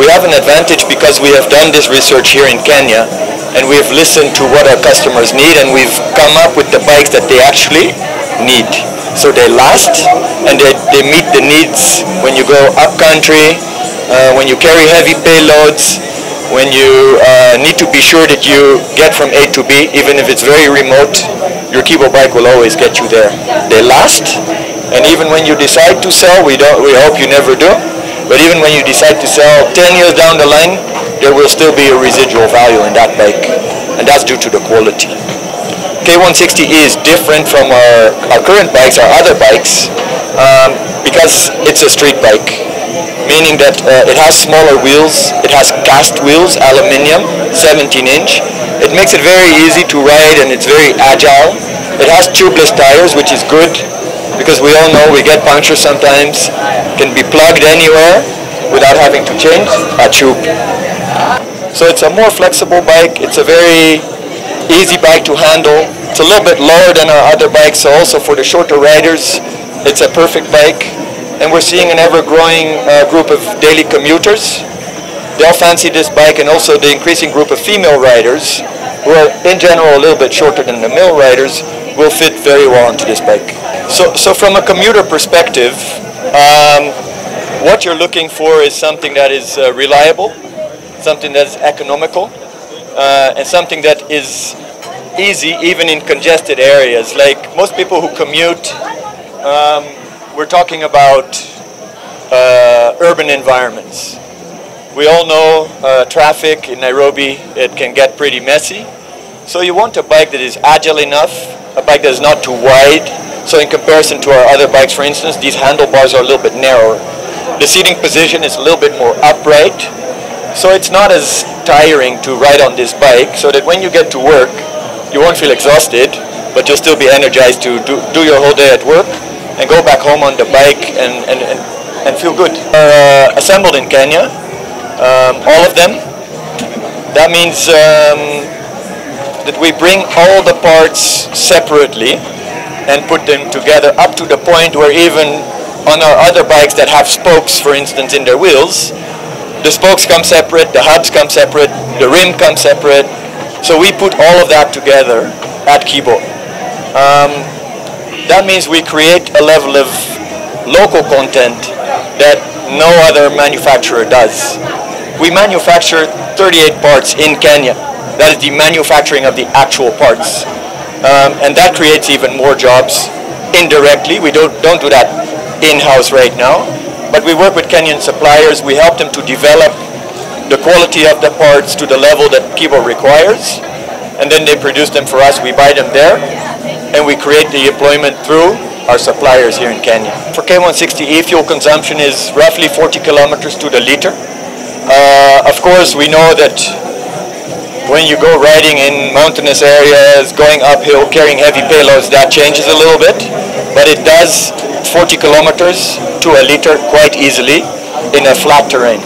we have an advantage because we have done this research here in Kenya, and we've listened to what our customers need, and we've come up with the bikes that they actually need. So they last, and they meet the needs when you go up country, when you carry heavy payloads, when you need to be sure that you get from A to B, even if it's very remote, your Kibo bike will always get you there. They last, and even when you decide to sell, we hope you never do, but even when you decide to sell 10 years down the line, there will still be a residual value in that bike, and that's due to the quality. K160E is different from our current bikes, our other bikes, because it's a street bike, meaning that it has smaller wheels, it has cast wheels, aluminium, 17-inch. It makes it very easy to ride, and it's very agile. It has tubeless tires, which is good, because we all know we get punctures sometimes. It can be plugged anywhere without having to change a tube. So it's a more flexible bike. It's a very easy bike to handle. It's a little bit lower than our other bikes, so also for the shorter riders, it's a perfect bike. And we're seeing an ever-growing group of daily commuters. They'll fancy this bike, and also the increasing group of female riders, who are in general a little bit shorter than the male riders, will fit very well into this bike. So from a commuter perspective, what you're looking for is something that is reliable, something that is economical, and something that is easy even in congested areas. Like most people who commute, we're talking about urban environments. We all know traffic in Nairobi, it can get pretty messy. So you want a bike that is agile enough, a bike that is not too wide. So in comparison to our other bikes, for instance, these handlebars are a little bit narrower. The seating position is a little bit more upright. So it's not as tiring to ride on this bike, so that when you get to work, you won't feel exhausted, but you'll still be energized to do your whole day at work and go back home on the bike and feel good. Assembled in Kenya, all of them. That means that we bring all the parts separately and put them together up to the point where even on our other bikes that have spokes, for instance, in their wheels, the spokes come separate, the hubs come separate, the rim comes separate. So we put all of that together at Kibo. That means we create a level of local content that no other manufacturer does. We manufacture 38 parts in Kenya. That is the manufacturing of the actual parts. And that creates even more jobs indirectly. We don't do that in-house right now, but we work with Kenyan suppliers. We help them to develop the quality of the parts to the level that Kibo requires, and then they produce them for us. We buy them there, and we create the employment through our suppliers here in Kenya. For K160E, fuel consumption is roughly 40 kilometers to the liter. Of course, we know that when you go riding in mountainous areas, going uphill, carrying heavy payloads, that changes a little bit, but it does 40 kilometers to a liter quite easily in a flat terrain.